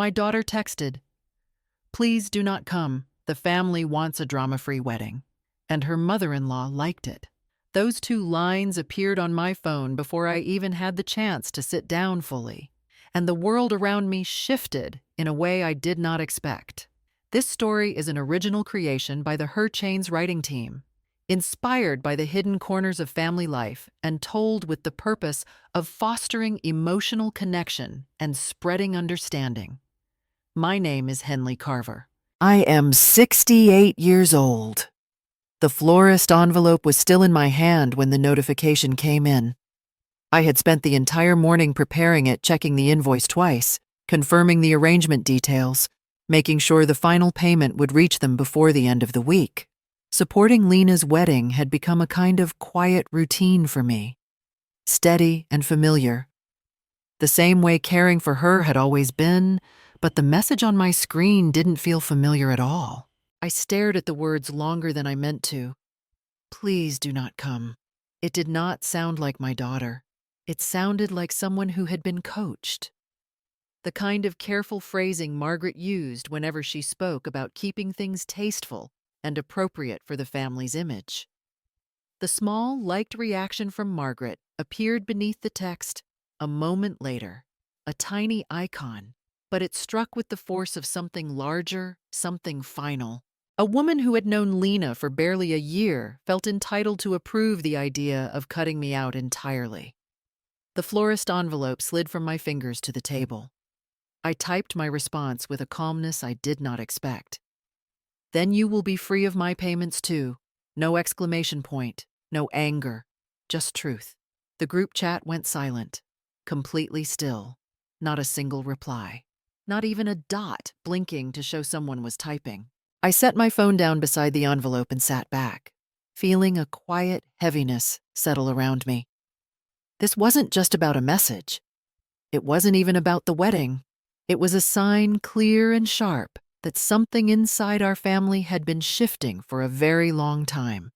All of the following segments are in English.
My daughter texted, "Please do not come. The family wants a drama-free wedding." And her mother-in-law liked it. Those two lines appeared on my phone before I even had the chance to sit down fully. And the world around me shifted in a way I did not expect. This story is an original creation by the Her Chains writing team, inspired by the hidden corners of family life and told with the purpose of fostering emotional connection and spreading understanding. My name is Henley Carver. I am 68 years old. The florist envelope was still in my hand when the notification came in. I had spent the entire morning preparing it, checking the invoice twice, confirming the arrangement details, making sure the final payment would reach them before the end of the week. Supporting Lena's wedding had become a kind of quiet routine for me, steady and familiar. The same way caring for her had always been, but the message on my screen didn't feel familiar at all. I stared at the words longer than I meant to. Please do not come. It did not sound like my daughter. It sounded like someone who had been coached. The kind of careful phrasing Margaret used whenever she spoke about keeping things tasteful and appropriate for the family's image. The small, liked reaction from Margaret appeared beneath the text a moment later, a tiny icon, but it struck with the force of something larger, something final. A woman who had known Lena for barely a year felt entitled to approve the idea of cutting me out entirely. The florist envelope slid from my fingers to the table. I typed my response with a calmness I did not expect. Then you will be free of my payments too. No exclamation point, no anger, just truth. The group chat went silent, completely still, not a single reply, not even a dot blinking to show someone was typing. I set my phone down beside the envelope and sat back, feeling a quiet heaviness settle around me. This wasn't just about a message. It wasn't even about the wedding. It was a sign clear and sharp that something inside our family had been shifting for a very long time.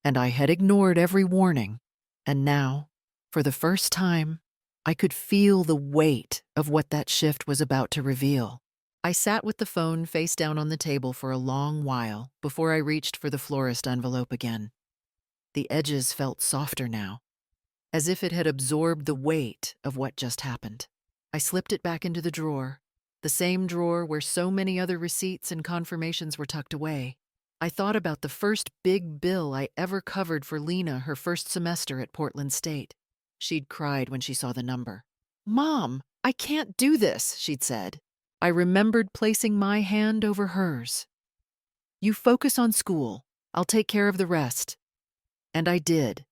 And I had ignored every warning. And now, for the first time, I could feel the weight of what that shift was about to reveal. I sat with the phone face down on the table for a long while before I reached for the florist envelope again. The edges felt softer now, as if it had absorbed the weight of what just happened. I slipped it back into the drawer, the same drawer where so many other receipts and confirmations were tucked away. I thought about the first big bill I ever covered for Lena her first semester at Portland State. She'd cried when she saw the number. "Mom, I can't do this," she'd said. I remembered placing my hand over hers. "You focus on school. I'll take care of the rest." And I did.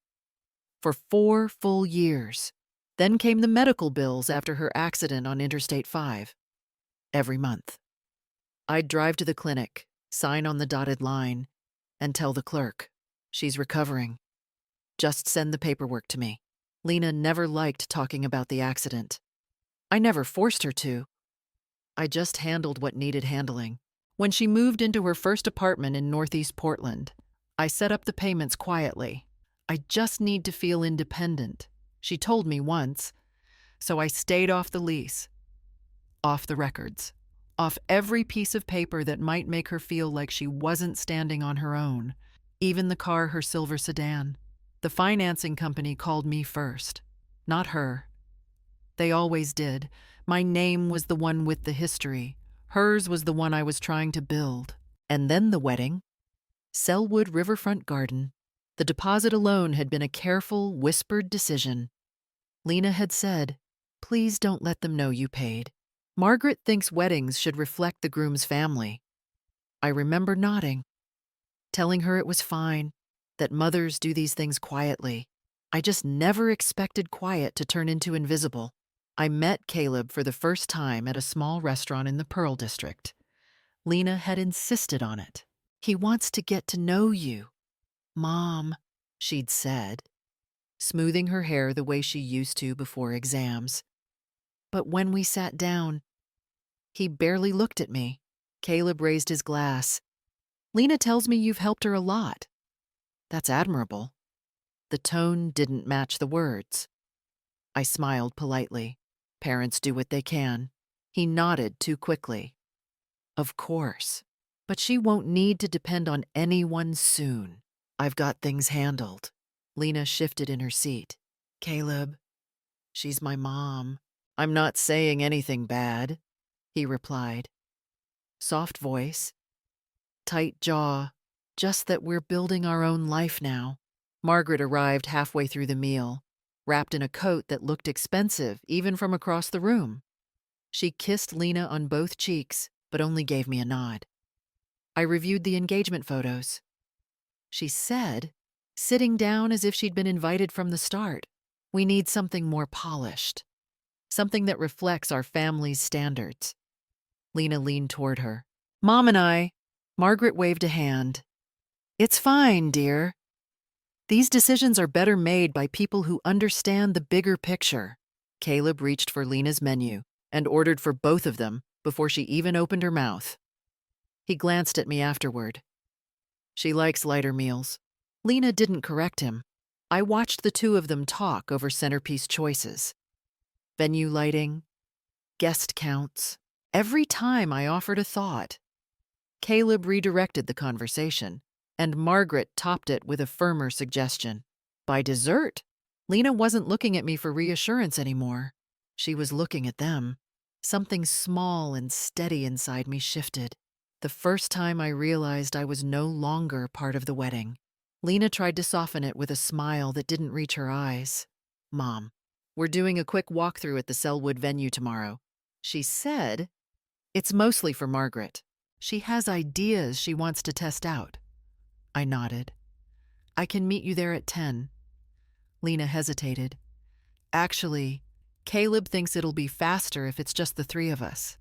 For 4 full years. Then came the medical bills after her accident on Interstate 5. Every month. I'd drive to the clinic, sign on the dotted line, and tell the clerk, "She's recovering. Just send the paperwork to me." Lena never liked talking about the accident. I never forced her to. I just handled what needed handling. When she moved into her first apartment in Northeast Portland, I set up the payments quietly. "I just need to feel independent," she told me once, so I stayed off the lease, off the records, off every piece of paper that might make her feel like she wasn't standing on her own, even the car, her silver sedan. The financing company called me first, not her. They always did. My name was the one with the history. Hers was the one I was trying to build. And then the wedding. Selwood Riverfront Garden. The deposit alone had been a careful, whispered decision. Lena had said, "Please don't let them know you paid. Margaret thinks weddings should reflect the groom's family." I remember nodding, telling her it was fine, that mothers do these things quietly. I just never expected quiet to turn into invisible. I met Caleb for the first time at a small restaurant in the Pearl District. Lena had insisted on it. "He wants to get to know you, Mom," she'd said, smoothing her hair the way she used to before exams. But when we sat down, he barely looked at me. Caleb raised his glass. "Lena tells me you've helped her a lot." "That's admirable." The tone didn't match the words. I smiled politely. Parents do what they can. He nodded too quickly. Of course. But she won't need to depend on anyone soon. I've got things handled. Lena shifted in her seat. Caleb, she's my mom. I'm not saying anything bad, he replied. Soft voice, tight jaw, just that we're building our own life now. Margaret arrived halfway through the meal, wrapped in a coat that looked expensive even from across the room. She kissed Lena on both cheeks, but only gave me a nod. I reviewed the engagement photos. She said, sitting down as if she'd been invited from the start, we need something more polished, something that reflects our family's standards. Lena leaned toward her. Mom and I. Margaret waved a hand. It's fine, dear. These decisions are better made by people who understand the bigger picture. Caleb reached for Lena's menu and ordered for both of them before she even opened her mouth. He glanced at me afterward. She likes lighter meals. Lena didn't correct him. I watched the two of them talk over centerpiece choices. Venue lighting, guest counts. Every time I offered a thought. Caleb redirected the conversation, and Margaret topped it with a firmer suggestion. By dessert, Lena wasn't looking at me for reassurance anymore. She was looking at them. Something small and steady inside me shifted. The first time I realized I was no longer part of the wedding. Lena tried to soften it with a smile that didn't reach her eyes. Mom, we're doing a quick walkthrough at the Selwood venue tomorrow. She said, it's mostly for Margaret. She has ideas she wants to test out. I nodded. I can meet you there at 10. Lena hesitated. Actually, Caleb thinks it'll be faster if it's just the three of us.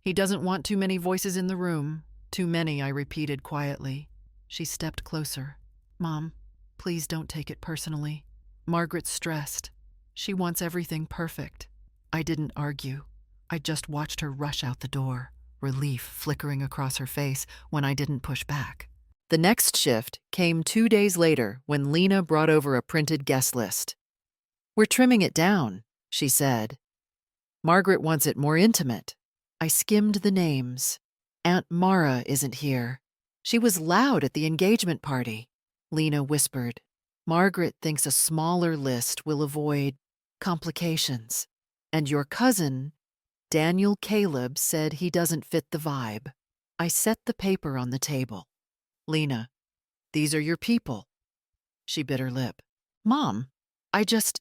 He doesn't want too many voices in the room. Too many, I repeated quietly. She stepped closer. Mom, please don't take it personally. Margaret's stressed. She wants everything perfect. I didn't argue. I just watched her rush out the door, relief flickering across her face when I didn't push back. The next shift came 2 days later when Lena brought over a printed guest list. We're trimming it down, she said. Margaret wants it more intimate. I skimmed the names. Aunt Mara isn't here. She was loud at the engagement party. Lena whispered. Margaret thinks a smaller list will avoid complications. And your cousin, Daniel Caleb, said he doesn't fit the vibe. I set the paper on the table. Lena, these are your people. She bit her lip. Mom, I just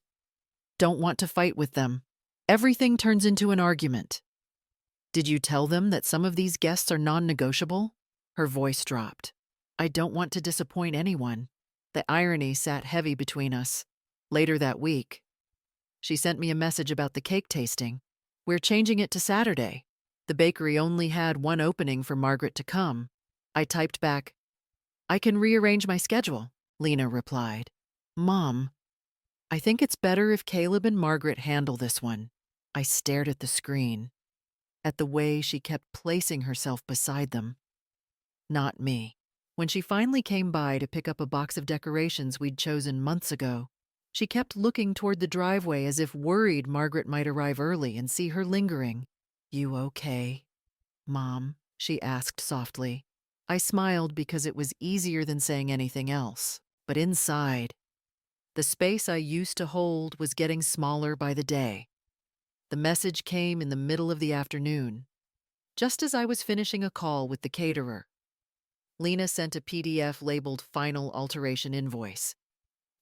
don't want to fight with them. Everything turns into an argument. Did you tell them that some of these guests are non-negotiable? Her voice dropped. I don't want to disappoint anyone. The irony sat heavy between us. Later that week, she sent me a message about the cake tasting. We're changing it to Saturday. The bakery only had one opening for Margaret to come. I typed back, I can rearrange my schedule, Lena replied. Mom, I think it's better if Caleb and Margaret handle this one. I stared at the screen, at the way she kept placing herself beside them. Not me. When she finally came by to pick up a box of decorations we'd chosen months ago, she kept looking toward the driveway as if worried Margaret might arrive early and see her lingering. You okay, Mom? She asked softly. I smiled because it was easier than saying anything else. But inside, the space I used to hold was getting smaller by the day. The message came in the middle of the afternoon, just as I was finishing a call with the caterer. Lena sent a PDF labeled Final Alteration Invoice.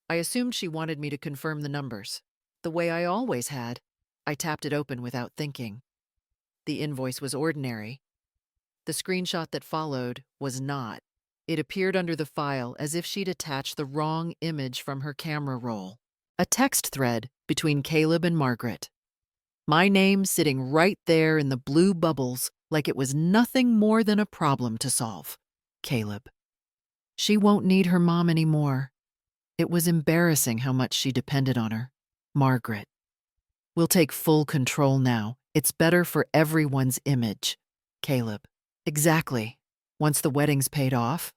I assumed she wanted me to confirm the numbers, the way I always had. I tapped it open without thinking. The invoice was ordinary. The screenshot that followed was not. It appeared under the file as if she'd attached the wrong image from her camera roll. A text thread between Caleb and Margaret. My name sitting right there in the blue bubbles like it was nothing more than a problem to solve. Caleb. She won't need her mom anymore. It was embarrassing how much she depended on her. Margaret. We'll take full control now. It's better for everyone's image. Caleb. Exactly. Once the wedding's paid off,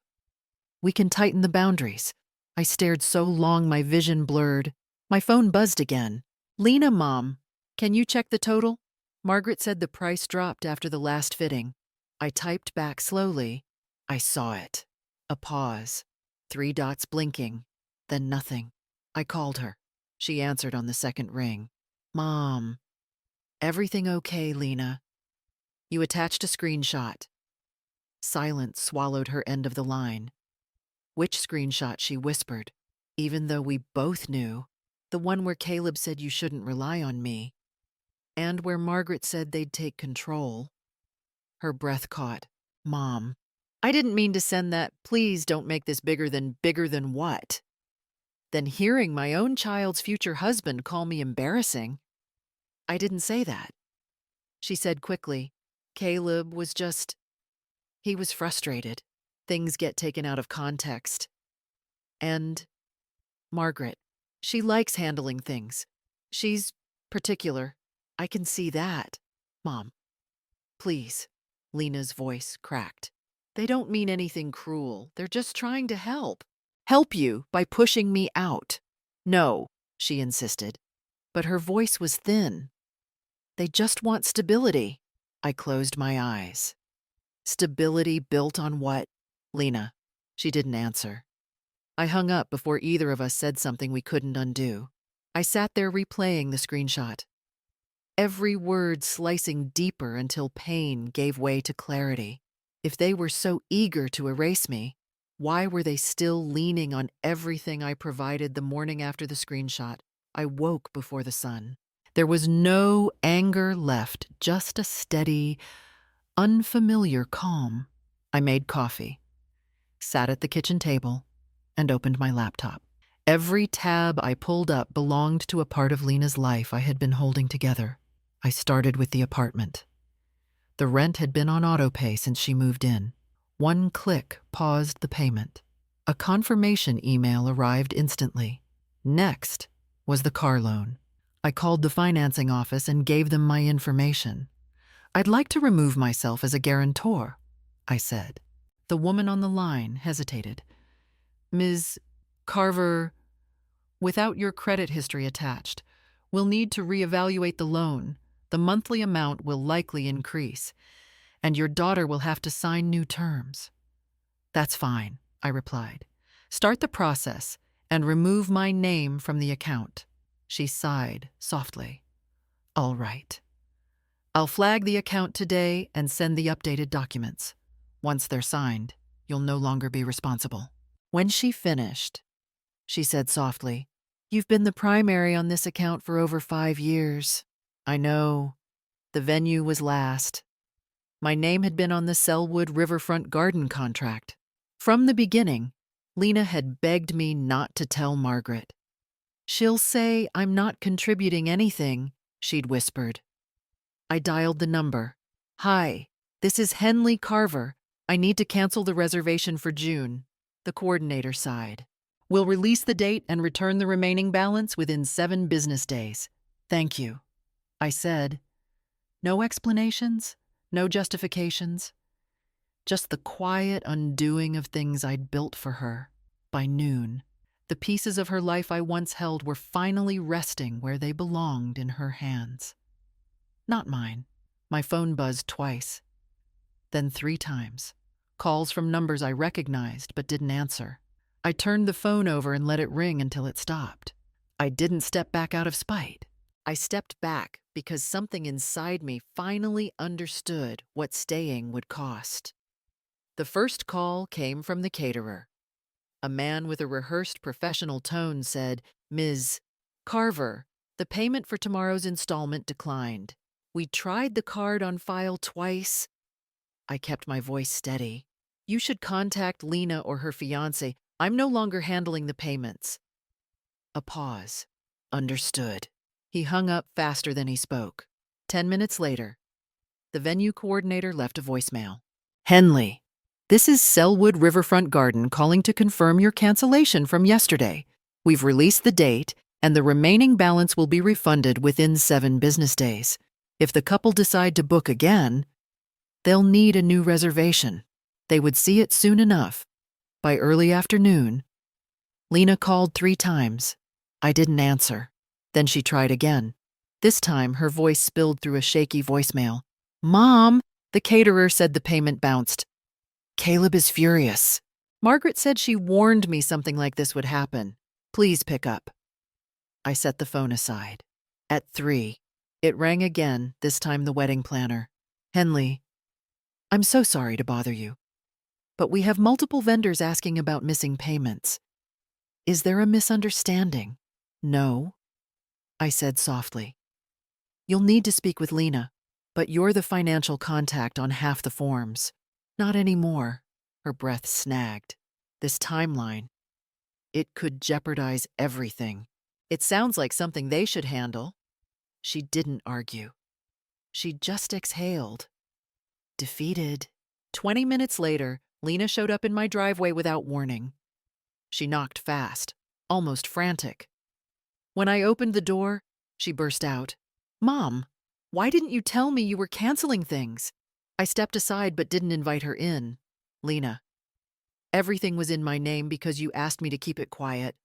we can tighten the boundaries. I stared so long my vision blurred. My phone buzzed again. Lena, Mom, can you check the total? Margaret said the price dropped after the last fitting. I typed back slowly. I saw it. A pause. 3 dots blinking. Then nothing. I called her. She answered on the second ring. Mom. Everything okay, Lena? You attached a screenshot. Silence swallowed her end of the line. Which screenshot, she whispered, even though we both knew. The one where Caleb said you shouldn't rely on me. And where Margaret said they'd take control. Her breath caught. Mom. I didn't mean to send that. Please don't make this bigger than what? Then hearing my own child's future husband call me embarrassing. I didn't say that. She said quickly, Caleb was just... He was frustrated. Things get taken out of context. And Margaret, she likes handling things. She's particular. I can see that. Mom, please. Lena's voice cracked. They don't mean anything cruel. They're just trying to help. Help you by pushing me out. No, she insisted. But her voice was thin. They just want stability. I closed my eyes. Stability built on what? Lena. She didn't answer. I hung up before either of us said something we couldn't undo. I sat there replaying the screenshot. Every word slicing deeper until pain gave way to clarity. If they were so eager to erase me, why were they still leaning on everything I provided the morning after the screenshot? I woke before the sun. There was no anger left, just a steady, unfamiliar calm. I made coffee, sat at the kitchen table, and opened my laptop. Every tab I pulled up belonged to a part of Lena's life I had been holding together. I started with the apartment. The rent had been on autopay since she moved in. One click paused the payment. A confirmation email arrived instantly. Next was the car loan. I called the financing office and gave them my information. I'd like to remove myself as a guarantor, I said. The woman on the line hesitated. Ms. Carver, without your credit history attached, we'll need to reevaluate the loan. The monthly amount will likely increase, and your daughter will have to sign new terms. That's fine, I replied. Start the process and remove my name from the account. She sighed softly. All right. I'll flag the account today and send the updated documents. Once they're signed, you'll no longer be responsible. When she finished, she said softly, You've been the primary on this account for over 5 years. I know. The venue was last. My name had been on the Selwood Riverfront Garden contract. From the beginning, Lena had begged me not to tell Margaret. She'll say I'm not contributing anything, she'd whispered. I dialed the number. Hi, this is Henley Carver. I need to cancel the reservation for June. The coordinator sighed. We'll release the date and return the remaining balance within 7 business days. Thank you, I said. No explanations, no justifications. Just the quiet undoing of things I'd built for her. By noon, the pieces of her life I once held were finally resting where they belonged in her hands. Not mine. My phone buzzed twice, then 3 times. Calls from numbers I recognized but didn't answer. I turned the phone over and let it ring until it stopped. I didn't step back out of spite. I stepped back because something inside me finally understood what staying would cost. The first call came from the caterer. A man with a rehearsed professional tone said, Ms. Carver, the payment for tomorrow's installment declined. We tried the card on file twice. I kept my voice steady. You should contact Lena or her fiancé. I'm no longer handling the payments. A pause. Understood. He hung up faster than he spoke. 10 minutes later, the venue coordinator left a voicemail. Henley, this is Selwood Riverfront Garden calling to confirm your cancellation from yesterday. We've released the date, and the remaining balance will be refunded within 7 business days. If the couple decide to book again, they'll need a new reservation. They would see it soon enough. By early afternoon, Lena called 3 times. I didn't answer. Then she tried again. This time, her voice spilled through a shaky voicemail. "Mom!" The caterer said the payment bounced. "Caleb is furious. Margaret said she warned me something like this would happen. Please pick up." I set the phone aside. At 3, it rang again, this time the wedding planner. "Henley, I'm so sorry to bother you, but we have multiple vendors asking about missing payments. Is there a misunderstanding?" "No," I said softly. "You'll need to speak with Lena, but you're the financial contact on half the forms." "Not anymore." Her breath snagged. "This timeline, it could jeopardize everything. It sounds like something they should handle." She didn't argue. She just exhaled. Defeated. 20 minutes later, Lena showed up in my driveway without warning. She knocked fast, almost frantic. When I opened the door, she burst out, "Mom, why didn't you tell me you were canceling things?" I stepped aside but didn't invite her in. "Lena, everything was in my name because you asked me to keep it quiet.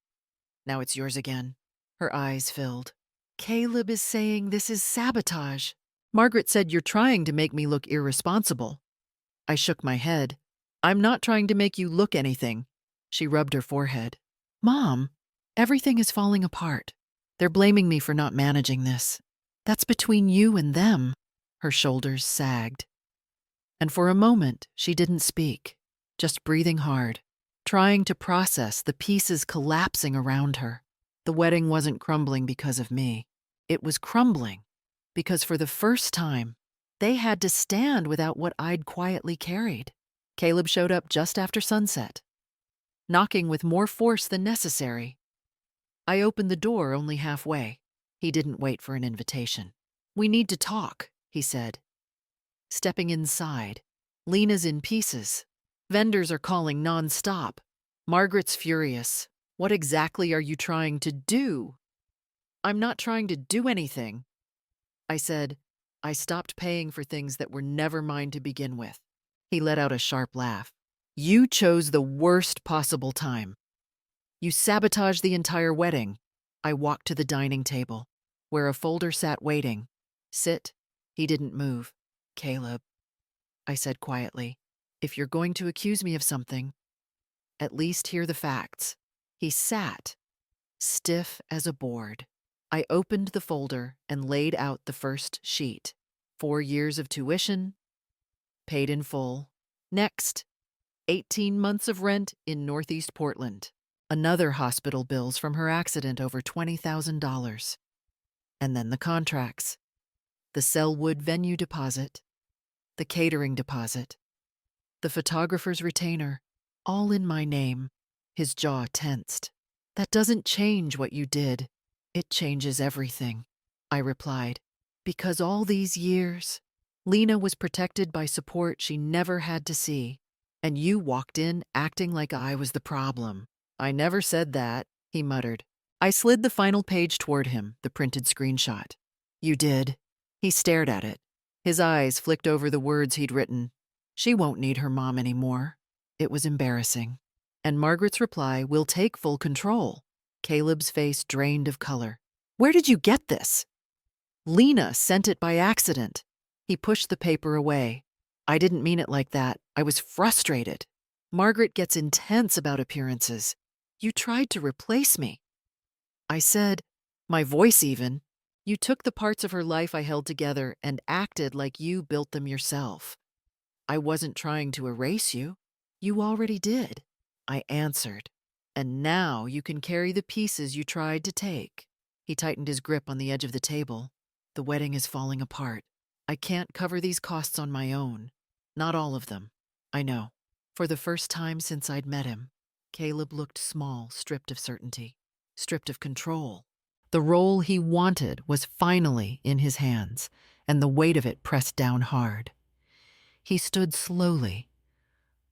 Now it's yours again." Her eyes filled. "Caleb is saying this is sabotage. Margaret said you're trying to make me look irresponsible." I shook my head. "I'm not trying to make you look anything." She rubbed her forehead. "Mom, everything is falling apart. They're blaming me for not managing this. That's between you and them." Her shoulders sagged. And for a moment, she didn't speak, just breathing hard, trying to process the pieces collapsing around her. The wedding wasn't crumbling because of me. It was crumbling because for the first time, they had to stand without what I'd quietly carried. Caleb showed up just after sunset, knocking with more force than necessary. I opened the door only halfway. He didn't wait for an invitation. "We need to talk," he said. Stepping inside, Lena's in pieces. Vendors are calling nonstop. Margaret's furious. "What exactly are you trying to do?" "I'm not trying to do anything." I said, "I stopped paying for things that were never mine to begin with." He let out a sharp laugh. "You chose the worst possible time. You sabotaged the entire wedding." I walked to the dining table, where a folder sat waiting. "Sit." He didn't move. "Caleb," I said quietly, "if you're going to accuse me of something, at least hear the facts." He sat, stiff as a board. I opened the folder and laid out the first sheet. 4 years of tuition, paid in full. Next, 18 months of rent in Northeast Portland. Another hospital bills from her accident over $20,000. And then the contracts. The Selwood venue deposit, the catering deposit, the photographer's retainer, all in my name. His jaw tensed. "That doesn't change what you did. It changes everything," I replied. "Because all these years, Lena was protected by support she never had to see, and you walked in acting like I was the problem." "I never said that," he muttered. I slid the final page toward him, the printed screenshot. "You did." He stared at it. His eyes flicked over the words he'd written. "She won't need her mom anymore." It was embarrassing. And Margaret's reply, "We'll take full control." Caleb's face drained of color. "Where did you get this?" "Lena sent it by accident." He pushed the paper away. "I didn't mean it like that. I was frustrated. Margaret gets intense about appearances. You tried to replace me." I said, my voice even, "You took the parts of her life I held together and acted like you built them yourself. I wasn't trying to erase you. You already did." I answered, "And now you can carry the pieces you tried to take." He tightened his grip on the edge of the table. "The wedding is falling apart. I can't cover these costs on my own. Not all of them. I know." For the first time since I'd met him, Caleb looked small, stripped of certainty, stripped of control. The role he wanted was finally in his hands, and the weight of it pressed down hard. He stood slowly,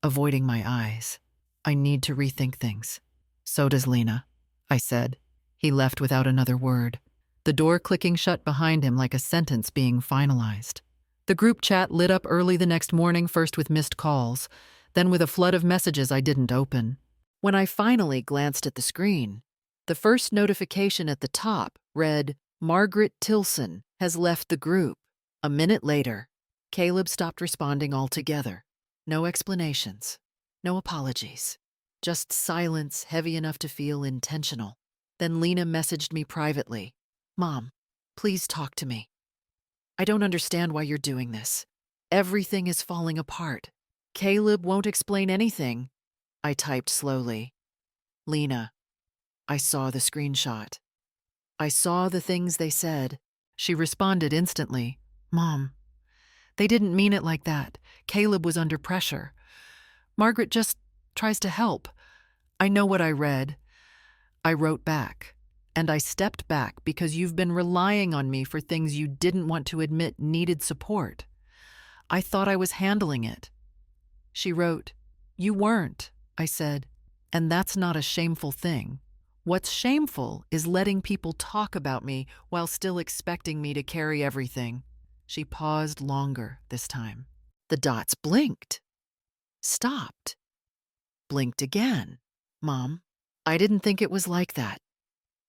avoiding my eyes. "I need to rethink things." "So does Lena," I said. He left without another word, the door clicking shut behind him like a sentence being finalized. The group chat lit up early the next morning, first with missed calls, then with a flood of messages I didn't open. When I finally glanced at the screen, the first notification at the top read, Margaret Tilson has left the group. A minute later, Caleb stopped responding altogether. No explanations, no apologies, just silence heavy enough to feel intentional. Then Lena messaged me privately. Mom, please talk to me. I don't understand why you're doing this. Everything is falling apart. Caleb won't explain anything. I typed slowly. Lena, I saw the screenshot. I saw the things they said. She responded instantly. Mom, they didn't mean it like that. Caleb was under pressure. Margaret just tries to help. I know what I read. I wrote back. And I stepped back because you've been relying on me for things you didn't want to admit needed support. I thought I was handling it. She wrote, You weren't, I said, and that's not a shameful thing. What's shameful is letting people talk about me while still expecting me to carry everything. She paused longer this time. The dots blinked, stopped, blinked again. Mom, I didn't think it was like that.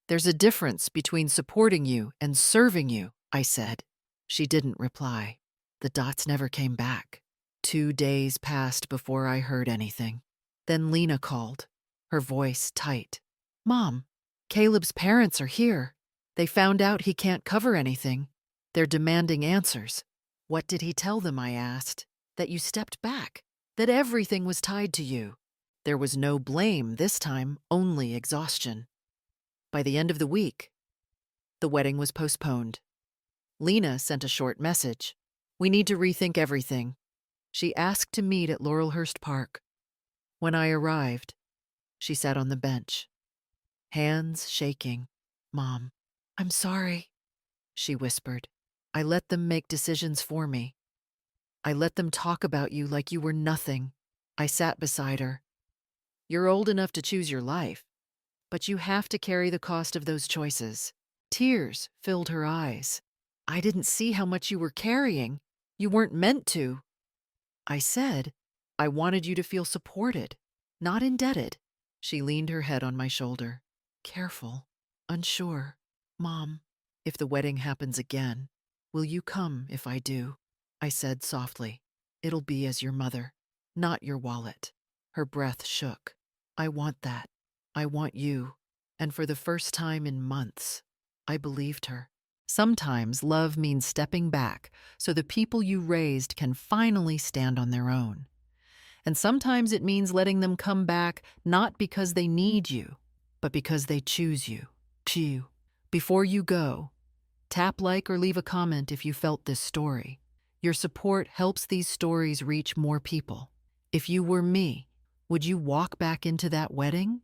There's a difference between supporting you and serving you, I said. She didn't reply. The dots never came back. 2 days passed before I heard anything. Then Lena called, her voice tight. Mom, Caleb's parents are here. They found out he can't cover anything. They're demanding answers. What did he tell them, I asked? That you stepped back, that everything was tied to you. There was no blame this time, only exhaustion. By the end of the week, the wedding was postponed. Lena sent a short message. We need to rethink everything. She asked to meet at Laurelhurst Park. When I arrived, she sat on the bench, hands shaking. Mom, I'm sorry, she whispered. I let them make decisions for me. I let them talk about you like you were nothing. I sat beside her. You're old enough to choose your life, but you have to carry the cost of those choices. Tears filled her eyes. I didn't see how much you were carrying. You weren't meant to. I said, I wanted you to feel supported, not indebted. She leaned her head on my shoulder. Careful, unsure. Mom, if the wedding happens again, will you come if I do? I said softly. It'll be as your mother, not your wallet. Her breath shook. I want that. I want you. And for the first time in months, I believed her. Sometimes love means stepping back so the people you raised can finally stand on their own. And sometimes it means letting them come back not because they need you, but because they choose you. Before you go, tap like or leave a comment if you felt this story. Your support helps these stories reach more people. If you were me, would you walk back into that wedding?